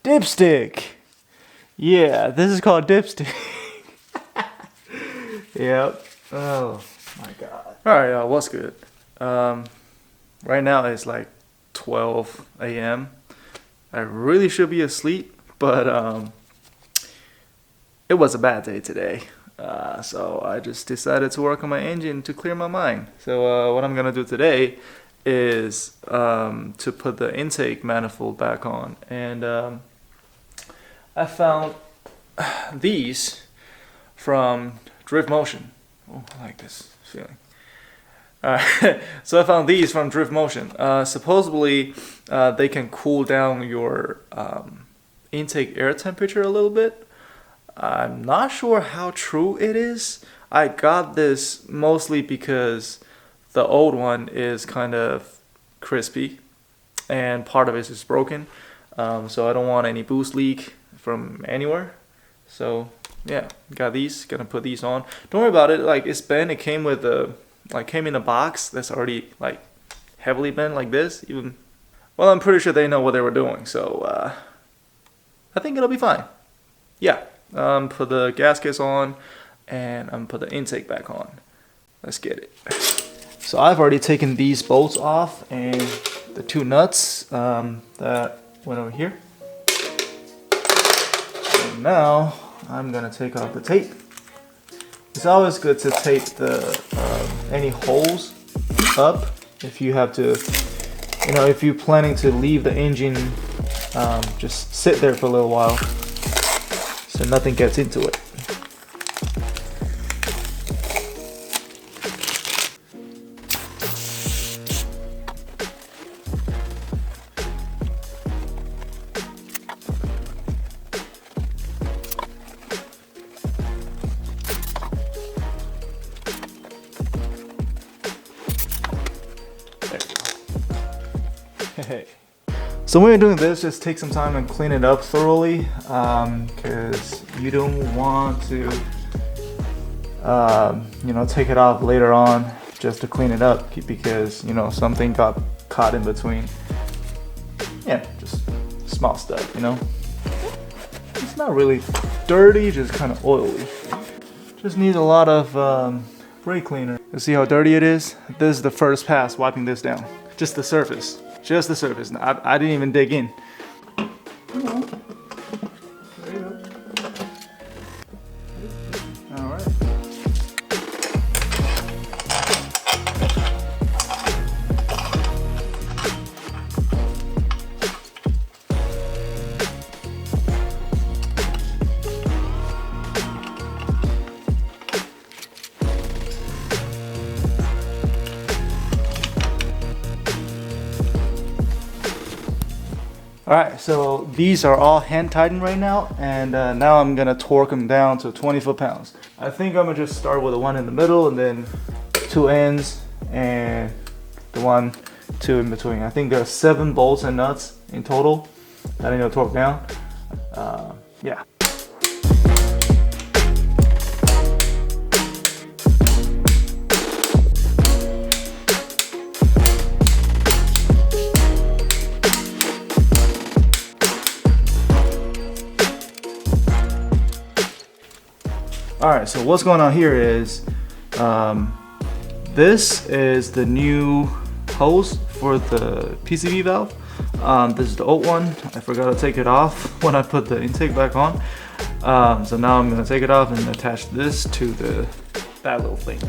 Dipstick. Yeah, this is called dipstick. Yep. Oh my god. Alright, y'all, what's good? Right now it's like 12 a.m. I really should be asleep, but it was a bad day today. So I just decided to work on my engine to clear my mind. So what I'm gonna do today is to put the intake manifold back on, and I found these from Drift Motion. Oh, I like this feeling. So I found these from Drift Motion. Supposedly they can cool down your intake air temperature a little bit. I'm not sure how true it is. I got this mostly because the old one is kind of crispy and part of it is broken. So I don't want any boost leak from anywhere. So yeah, got these, gonna put these on. Don't worry about it, like it's bent. It came with came in a box that's already like heavily bent like this. Even, well, I'm pretty sure they know what they were doing. So I think it'll be fine. Yeah. Put the gaskets on, and I'm put the intake back on. Let's get it. So I've already taken these bolts off and the two nuts that went over here. And now I'm gonna take off the tape. It's always good to tape the any holes up if you have to, if you're planning to leave the engine just sit there for a little while, so nothing gets into it. There you go. Hey. So when you're doing this, just take some time and clean it up thoroughly, because you don't want to, take it off later on just to clean it up, because, something got caught in between. Yeah, just small stuff, It's not really dirty, just kind of oily. Just needs a lot of brake cleaner. You see how dirty it is? This is the first pass wiping this down. Just the surface. Just the surface. I didn't even dig in. There you go. All right. Alright, so these are all hand tightened right now, and now I'm gonna torque them down to 20 foot-pounds. I think I'm gonna just start with the one in the middle and then two ends and the two in between. I think there are 7 bolts and nuts in total that I need to torque down. Yeah. Alright, so what's going on here is this is the new hose for the PCV valve. This is the old one. I forgot to take it off when I put the intake back on. So now I'm going to take it off and attach this to that little thing.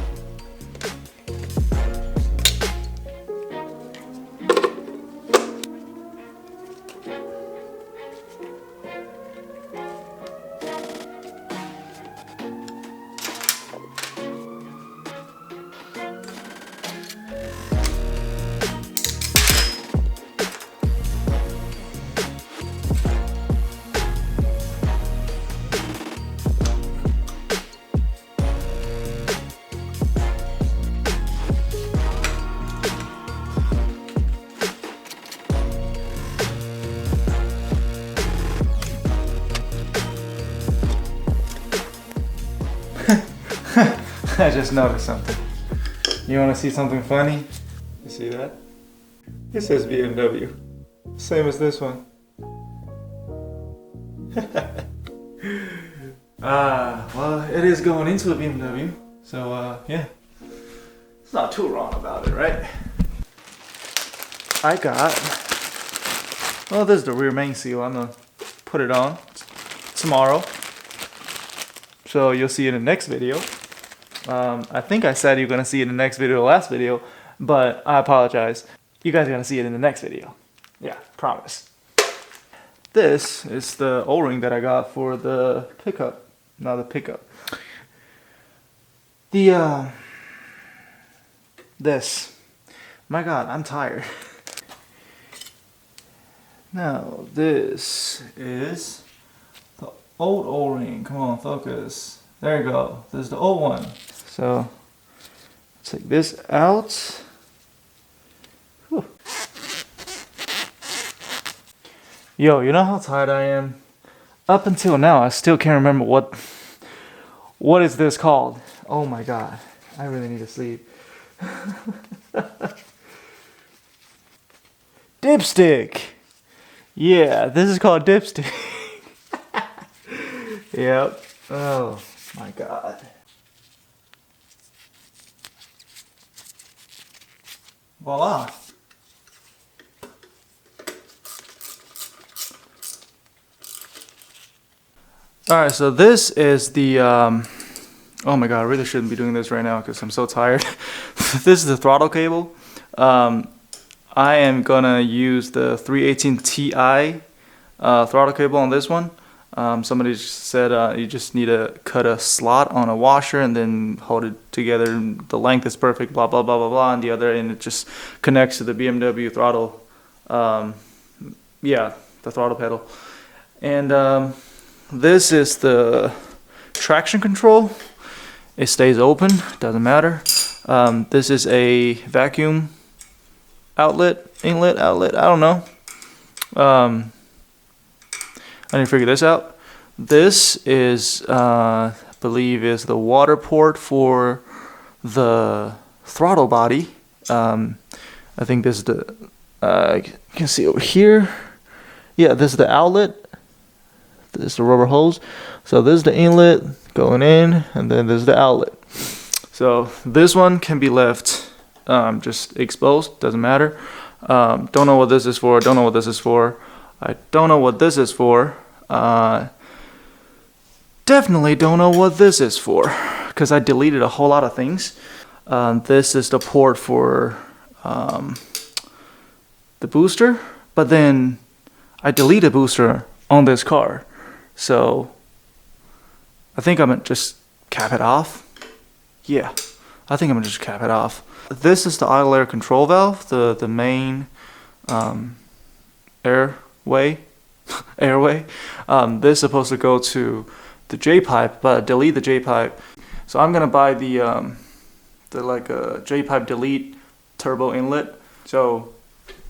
I just noticed something. You want to see something funny? You see that? It says BMW. Same as this one. Well, it is going into a BMW, so yeah, it's not too wrong about it, right? I got, well, this is the rear main seal. I'm gonna put it on tomorrow, so you'll see it in the next video. I think I said you're gonna see it in the next video, the last video, but I apologize. You guys are gonna see it in the next video. Yeah, promise. This is the O-ring that I got for the pickup. Not the pickup. This. My God, I'm tired. Now, this is the old O-ring. Come on, focus. There you go. This is the old one. So, take this out. Whew. Yo, you know how tired I am? Up until now, I still can't remember what is this called. Oh my God, I really need to sleep. Dipstick. Yeah, this is called dipstick. Yep. Oh my God. Voila. Alright, so this is the, oh my God, I really shouldn't be doing this right now because I'm so tired. This is the throttle cable. I am gonna use the 318 Ti throttle cable on this one. Somebody said you just need to cut a slot on a washer and then hold it together. The length is perfect, blah, blah, blah, blah, blah. And the other end, it just connects to the BMW throttle, yeah, the throttle pedal. And this is the traction control. It stays open, doesn't matter. This is a vacuum inlet outlet, I don't know. I need to figure this out. This is, I believe, is the water port for the throttle body. I think this is the, you can see over here. Yeah, this is the outlet. This is the rubber hose. So this is the inlet going in, and then this is the outlet. So this one can be left just exposed, doesn't matter. Don't know what this is for, don't know what this is for. I don't know what this is for. Definitely don't know what this is for, because I deleted a whole lot of things. This is the port for the booster, but then I deleted booster on this car. So I think I'm gonna just cap it off. Yeah, I think I'm gonna just cap it off. This is the idle air control valve, the main airway. This is supposed to go to the J pipe, but delete the J pipe. So I'm gonna buy the like a J pipe delete turbo inlet. So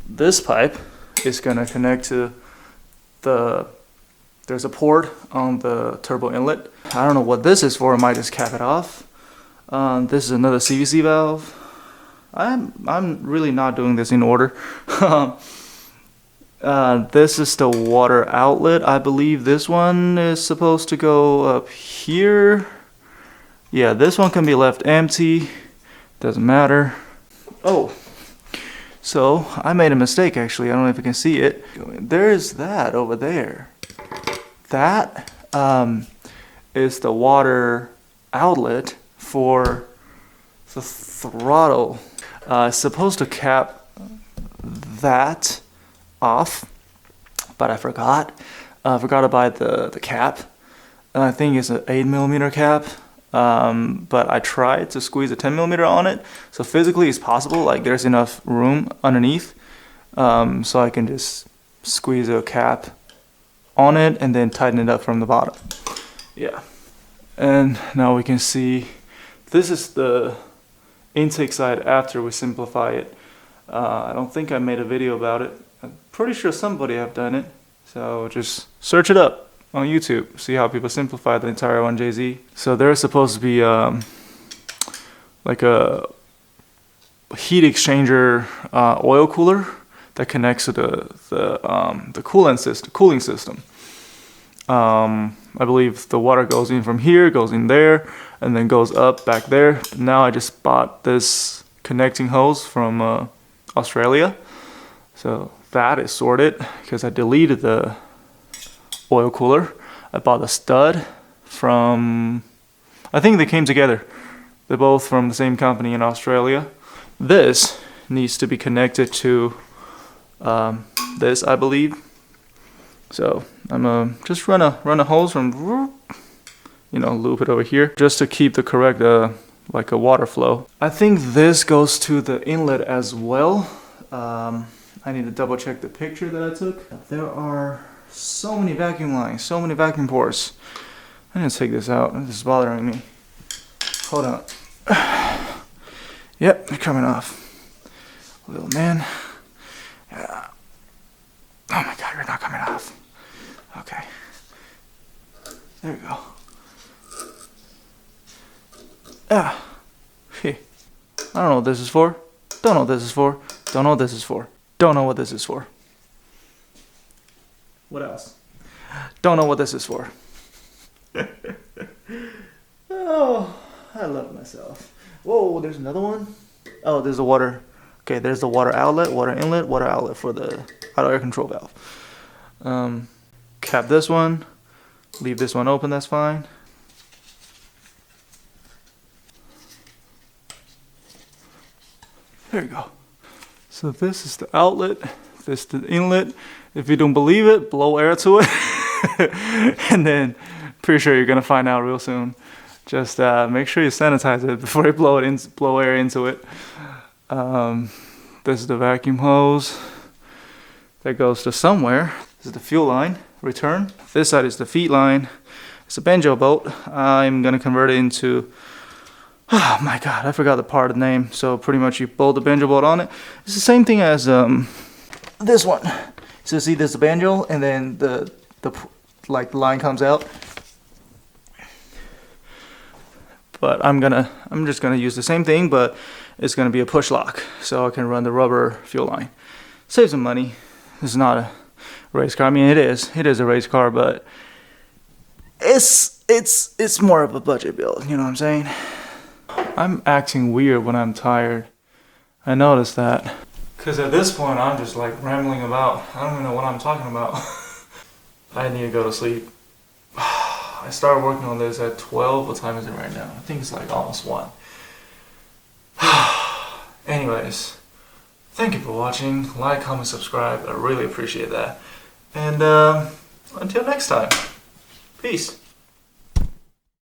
this pipe is gonna connect to there's a port on the turbo inlet. I don't know what this is for. I might just cap it off. This is another CVC valve. I'm really not doing this in order. This is the water outlet. I believe this one is supposed to go up here. Yeah, this one can be left empty. Doesn't matter. Oh, so I made a mistake actually. I don't know if you can see it. There's that over there. That is the water outlet for the throttle. It's supposed to cap that off, but I forgot. I forgot to buy the cap. And I think it's an 8mm cap, but I tried to squeeze a 10mm on it. So physically it's possible, like there's enough room underneath, so I can just squeeze a cap on it and then tighten it up from the bottom. Yeah. And now we can see this is the intake side after we simplify it. I don't think I made a video about it. I'm pretty sure somebody have done it. So just search it up on YouTube, see how people simplify the entire 1JZ. So there's supposed to be like a heat exchanger oil cooler that connects to the cooling system. I believe the water goes in from here, goes in there, and then goes up back there. But now I just bought this connecting hose from Australia. So that is sorted because I deleted the oil cooler. I bought a stud from, I think they came together. They're both from the same company in Australia. This needs to be connected to this, I believe. So I'm just run a hose from, loop it over here just to keep the correct like a water flow. I think this goes to the inlet as well. I need to double check the picture that I took. There are so many vacuum lines, so many vacuum ports. I need to take this out. This is bothering me. Hold on. Yep, they're coming off. Little man. Yeah. Oh my God, you're not coming off. Okay. There we go. Ah. Hey. I don't know what this is for. Don't know what this is for. Don't know what this is for. Don't know what this is for. What else? Don't know what this is for. Oh, I love myself. Whoa, there's another one. Oh, there's the water. Okay, there's the water outlet, water inlet, water outlet for the auto air control valve. Cap this one. Leave this one open, that's fine. There you go. So this is the outlet, this is the inlet. If you don't believe it, blow air to it. And then, pretty sure you're gonna find out real soon. Just make sure you sanitize it before you blow air into it. This is the vacuum hose that goes to somewhere. This is the fuel line, return. This side is the feed line. It's a banjo bolt. I'm gonna convert it into, oh my God, I forgot the part of the name. So pretty much you bolt the banjo bolt on it. It's the same thing as this one. So see, this is the banjo, and then the line comes out. But I'm just gonna use the same thing, but it's gonna be a push lock, so I can run the rubber fuel line. Save some money. This is not a race car. I mean, it is a race car, but it's more of a budget build. You know what I'm saying? I'm acting weird when I'm tired. I noticed that. Cause at this point I'm just like rambling about. I don't even know what I'm talking about. I need to go to sleep. I started working on this at 12. What time is it right now? I think it's like almost 1. Anyways, thank you for watching. Like, comment, subscribe. I really appreciate that. And until next time, peace.